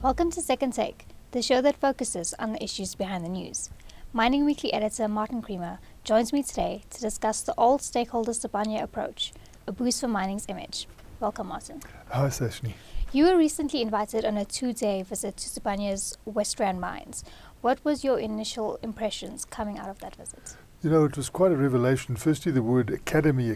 Welcome to Second Take, the show that focuses on the issues behind the news. Mining Weekly editor Martin Creamer joins me today to discuss the all-stakeholder Sibanye approach, a boost for mining's image. Welcome, Martin. Hi, Sashnee. You were recently invited on a 2-day visit to Sibanye's West Rand mines. What was your initial impressions coming out of that visit? You know, it was quite a revelation. Firstly, the word academy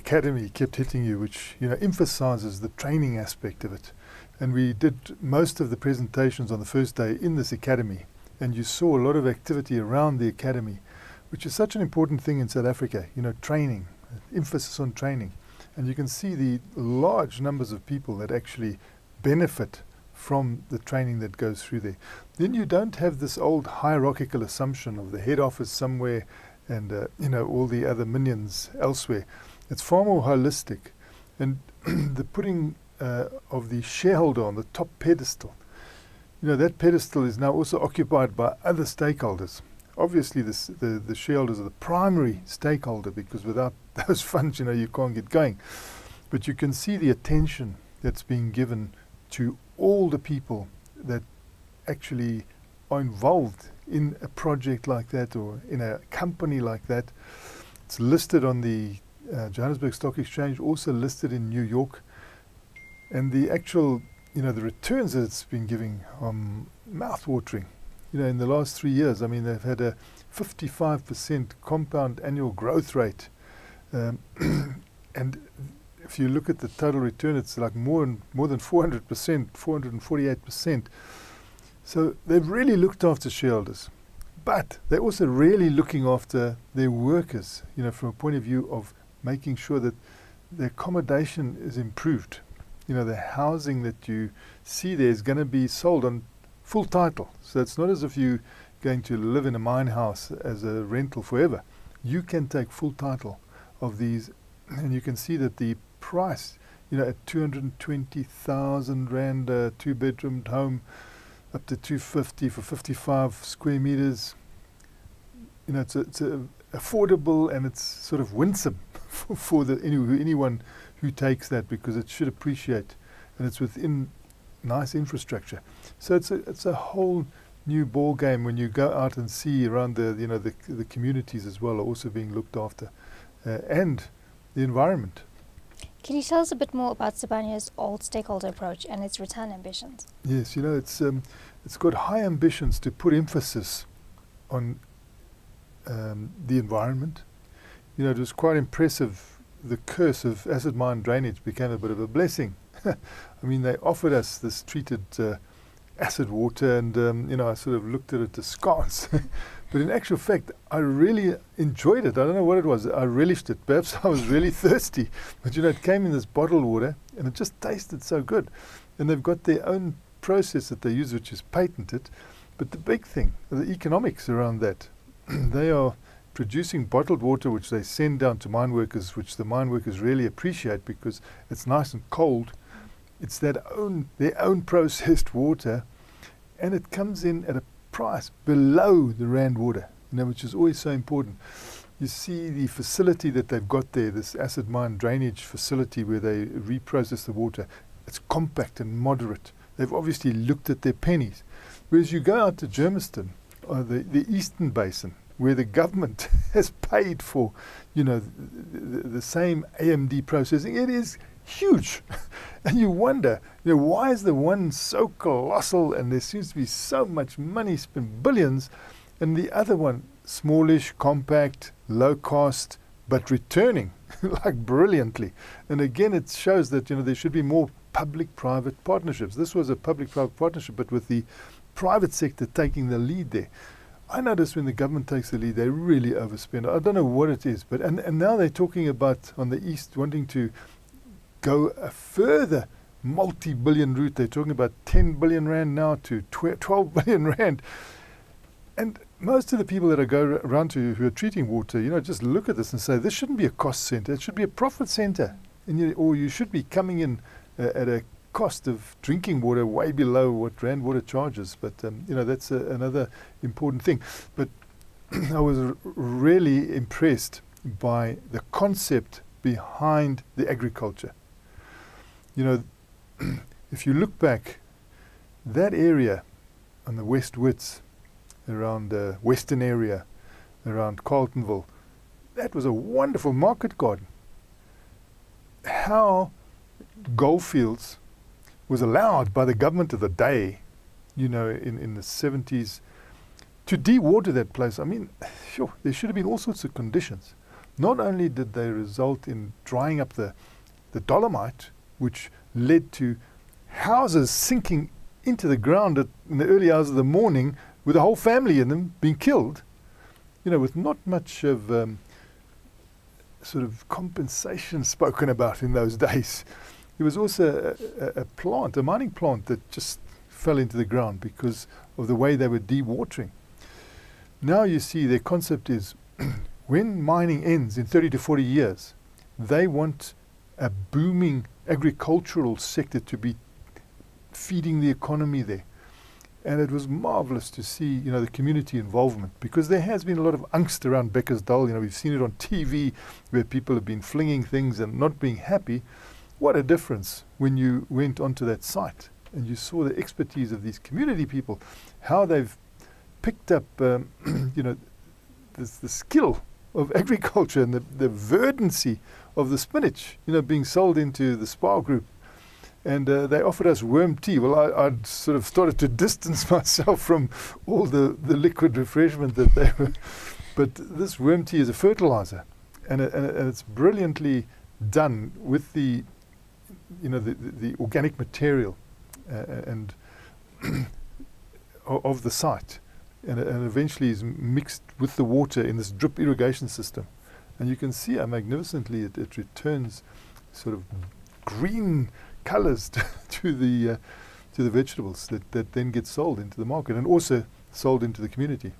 kept hitting you, which, emphasizes the training aspect of it. And we did most of the presentations on the first day in this academy. And you saw a lot of activity around the academy, which is such an important thing in South Africa, training, emphasis on training. And you can see the large numbers of people that actually benefit from the training that goes through there. Then you don't have this old hierarchical assumption of the head office somewhere and, all the other minions elsewhere. It's far more holistic. And the putting of the shareholder on the top pedestal, that pedestal is now also occupied by other stakeholders. Obviously, the shareholders are the primary stakeholder, because without those funds, you can't get going. But you can see the attention that's being given to all the people that actually are involved in a project like that or in a company like that. It's listed on the Johannesburg Stock Exchange, also listed in New York. And the actual, the returns that it's been giving are mouth-watering. In the last 3 years, they've had a 55% compound annual growth rate. And if you look at the total return, it's like more than 400%, 448%. So they've really looked after shareholders. But they're also really looking after their workers, from a point of view of making sure that the accommodation is improved. The housing that you see there is going to be sold on full title. So it's not as if you're going to live in a mine house as a rental forever. You can take full title of these, and you can see that the price, at 220,000 Rand, a 2-bedroomed home, up to 250 for 55 square meters. It's affordable, and it's sort of winsome for anyone who takes that, because it should appreciate, and it's within nice infrastructure. So it's a whole new ball game when you go out and see around the communities as well are also being looked after, and the environment. Can you tell us a bit more about Sibanye's all-stakeholder approach and its return ambitions? Yes, it's got high ambitions to put emphasis on the environment. It was quite impressive. The curse of acid mine drainage became a bit of a blessing. They offered us this treated acid water, and I sort of looked at it askance. But in actual fact, I really enjoyed it. I don't know what it was. I relished it. Perhaps I was really thirsty. But it came in this bottled water, and it just tasted so good. And they've got their own process that they use, which is patented. But the big thing, the economics around that, they are producing bottled water, which they send down to mine workers, which the mine workers really appreciate because it's nice and cold. It's their own processed water, and it comes in at a price below the Rand water, which is always so important. You see the facility that they've got there, this acid mine drainage facility where they reprocess the water. It's compact and moderate. They've obviously looked at their pennies. Whereas you go out to Germiston, or the Eastern Basin, where the government has paid for, the same AMD processing, it is huge. And you wonder, why is the one so colossal, and there seems to be so much money spent, billions, and the other one, smallish, compact, low cost, but returning like brilliantly. And again, it shows that, there should be more public-private partnerships. This was a public-private partnership, but with the private sector taking the lead there. I notice when the government takes the lead, they really overspend. I don't know what it is, but and now they're talking about, on the east, wanting to go a further multi-billion route. They're talking about 10 billion Rand now to 12 billion Rand. And most of the people that I go around to who are treating water, just look at this and say, this shouldn't be a cost center. It should be a profit center. And or you should be coming in at a cost of drinking water way below what Rand water charges. But, that's another important thing. But I was really impressed by the concept behind the agriculture. If you look back, that area on the West Wits, around the Western area, around Carltonville. That was a wonderful market garden. How Goldfields was allowed by the government of the day, in the 70s, to dewater that place. I mean, sure, there should have been all sorts of conditions. Not only did they result in drying up the dolomite, which led to houses sinking into the ground in the early hours of the morning with a whole family in them being killed, with not much of sort of compensation spoken about in those days. There was also a mining plant that just fell into the ground because of the way they were dewatering. Now you see their concept is when mining ends in 30 to 40 years, they want a booming agricultural sector to be feeding the economy there. And it was marvelous to see, the community involvement, because there has been a lot of angst around Beckersdale. We've seen it on TV where people have been flinging things and not being happy. What a difference when you went onto that site and you saw the expertise of these community people, how they've picked up, the skill of agriculture and the verdancy of the spinach, being sold into the Spar Group. And they offered us worm tea. Well, I'd sort of started to distance myself from all the liquid refreshment that they were. But this worm tea is a fertilizer, and it's brilliantly done with the organic material and of the site, and eventually is mixed with the water in this drip irrigation system. And you can see how magnificently it returns sort of green colours to the vegetables that then get sold into the market and also sold into the community.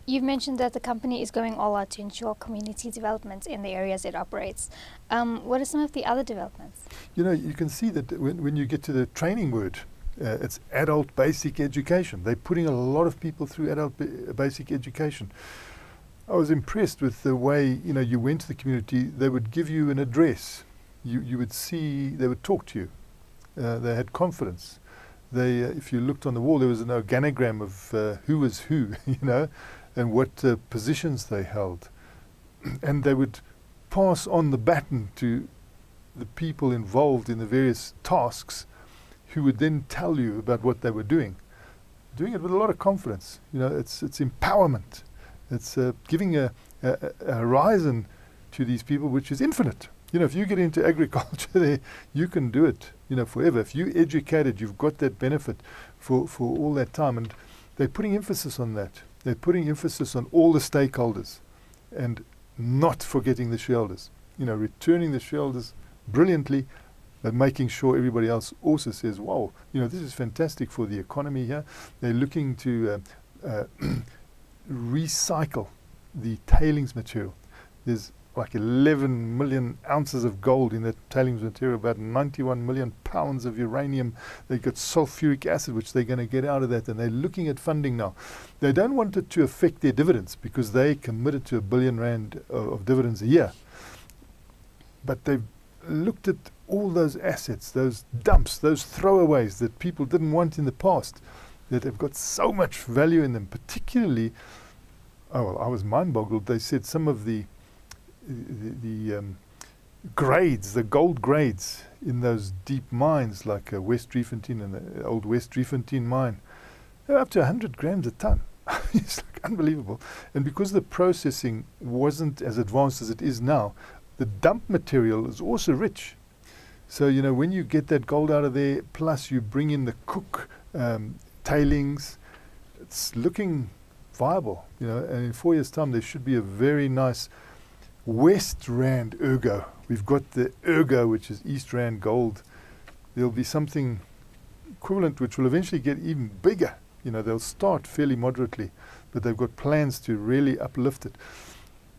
You've mentioned that the company is going all out to ensure community development in the areas it operates. What are some of the other developments? You can see that when you get to the training word, it's adult basic education. They're putting a lot of people through adult basic education. I was impressed with the way, you went to the community. They would give you an address. You would see, they would talk to you. They had confidence. If you looked on the wall, there was an organogram of who was who, and what positions they held. And they would pass on the baton to the people involved in the various tasks, who would then tell you about what they were doing it with a lot of confidence. It's empowerment. It's giving a horizon to these people which is infinite. If you get into agriculture there, you can do it, forever. If you're educated, you've got that benefit for all that time. And they're putting emphasis on that. They're putting emphasis on all the stakeholders and not forgetting the shareholders. Returning the shareholders brilliantly, but making sure everybody else also says, wow, this is fantastic for the economy here. They're looking to recycle the tailings material. There's like 11 million ounces of gold in that tailings material, about 91 million pounds of uranium. They've got sulfuric acid, which they're going to get out of that, and they're looking at funding now. They don't want it to affect their dividends because they committed to R1 billion of dividends a year. But they've looked at all those assets, those dumps, those throwaways that people didn't want in the past, that have got so much value in them. Particularly, I was mind-boggled. They said some of the grades, the gold grades in those deep mines like West Driefontein and the old West Driefontein mine, they're up to 100 grams a ton. It's like unbelievable. And because the processing wasn't as advanced as it is now, the dump material is also rich. So, when you get that gold out of there, plus you bring in the cook tailings, it's looking viable, and in 4 years' time there should be a very nice West Rand Ergo. We've got the Ergo, which is East Rand gold. There'll be something equivalent which will eventually get even bigger. They'll start fairly moderately, but they've got plans to really uplift it.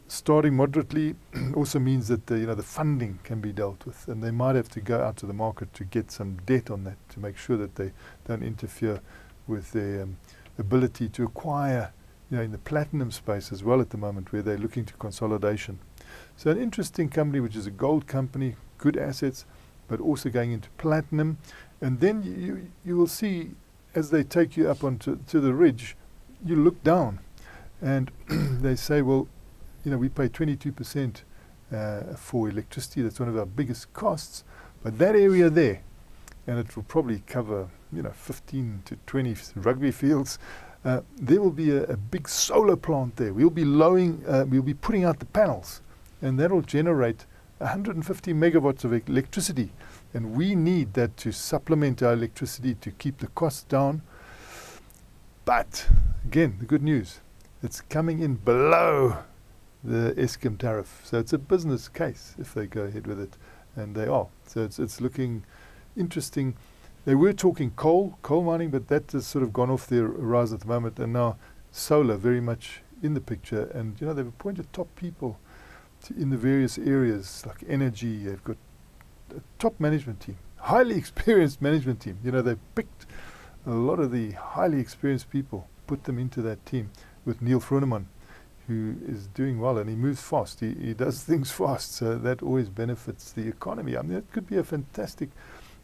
Starting moderately also means that the funding can be dealt with, and they might have to go out to the market to get some debt on that to make sure that they don't interfere with their ability to acquire, in the platinum space as well at the moment, where they're looking to consolidation. So an interesting company, which is a gold company, good assets, but also going into platinum. And then you will see as they take you up onto the ridge, you look down, and they say, well, we pay 22% for electricity. That's one of our biggest costs. But that area there, and it will probably cover 15 to 20 rugby fields, there will be a big solar plant there. We'll be putting out the panels, and that will generate 150 megawatts of electricity. And we need that to supplement our electricity to keep the costs down. But again, the good news, it's coming in below the Eskom tariff. So it's a business case if they go ahead with it, and they are. So it's looking interesting. They were talking coal mining, but that has sort of gone off their rise at the moment, and now solar very much in the picture. And they've appointed top people in the various areas like energy. They've got a top management team, highly experienced management team. They've picked a lot of the highly experienced people, put them into that team with Neil Vroneman, who is doing well, and he moves fast. He does things fast, so that always benefits the economy. I mean, it could be a fantastic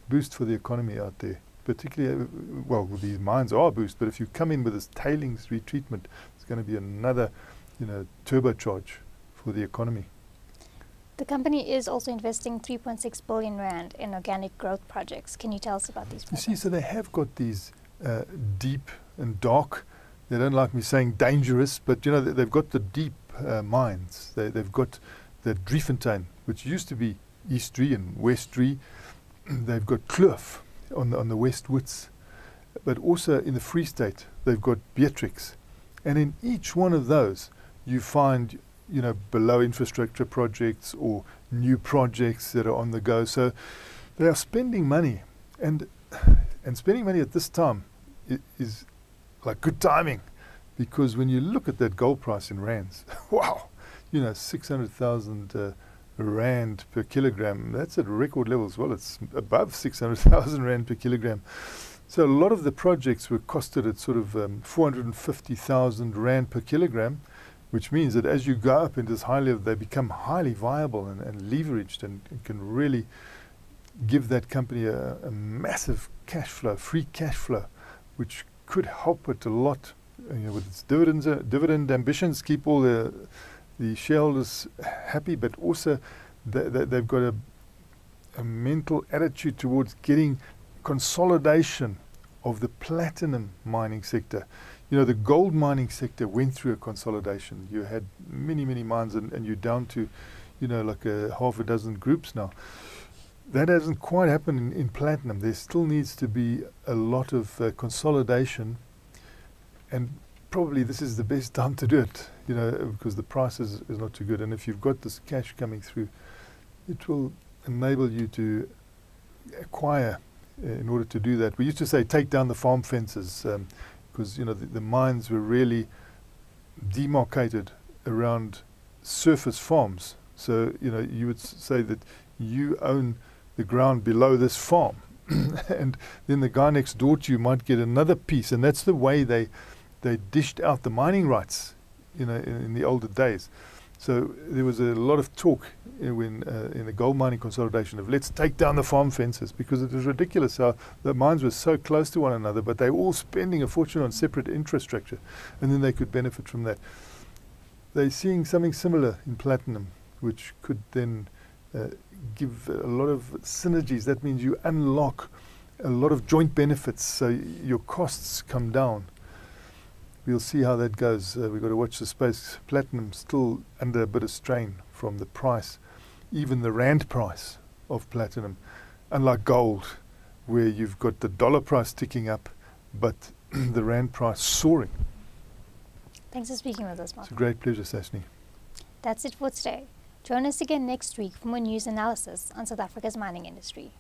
boost for the economy out there, particularly, these mines are a boost, but if you come in with this tailings retreatment, it's going to be another, turbocharge for the economy. The company is also investing 3.6 billion rand in organic growth projects. Can you tell us about these projects? You see, so they have got these deep and dark, they don't like me saying dangerous, but they've got the deep mines. They've got the Driefontein, which used to be East Drie and West Drie. They've got Kloof on the West Wits, but also in the Free State, they've got Beatrix. And in each one of those, you find below infrastructure projects or new projects that are on the go. So they are spending money, and spending money at this time is like good timing, because when you look at that gold price in rands, wow, 600,000 rand per kilogram, that's at record levels. Well, it's above 600,000 rand per kilogram. So a lot of the projects were costed at sort of 450,000 rand per kilogram, which means that as you go up into this high level, they become highly viable and leveraged, and can really give that company a massive cash flow, free cash flow, which could help it a lot with its dividend ambitions, keep all the shareholders happy, but also they've got a mental attitude towards getting consolidation of the platinum mining sector. The gold mining sector went through a consolidation. You had many, many mines, and you're down to, like half a dozen groups now. That hasn't quite happened in platinum. There still needs to be a lot of consolidation, and probably this is the best time to do it, because the price is not too good. And if you've got this cash coming through, it will enable you to acquire in order to do that. We used to say take down the farm fences, because the mines were really demarcated around surface farms. So you would say that you own the ground below this farm, and then the guy next door to you might get another piece, and that's the way they dished out the mining rights in the older days. So there was a lot of talk when in the gold mining consolidation of let's take down the farm fences, because it was ridiculous how the mines were so close to one another, but they were all spending a fortune on separate infrastructure, and then they could benefit from that. They're seeing something similar in platinum, which could then give a lot of synergies. That means you unlock a lot of joint benefits, so your costs come down. We'll see how that goes. We've got to watch the space. Platinum still under a bit of strain from the price, even the rand price of platinum, unlike gold, where you've got the dollar price ticking up, but the rand price soaring. Thanks for speaking with us, Mark. It's a great pleasure, Sashnee. That's it for today. Join us again next week for more news analysis on South Africa's mining industry.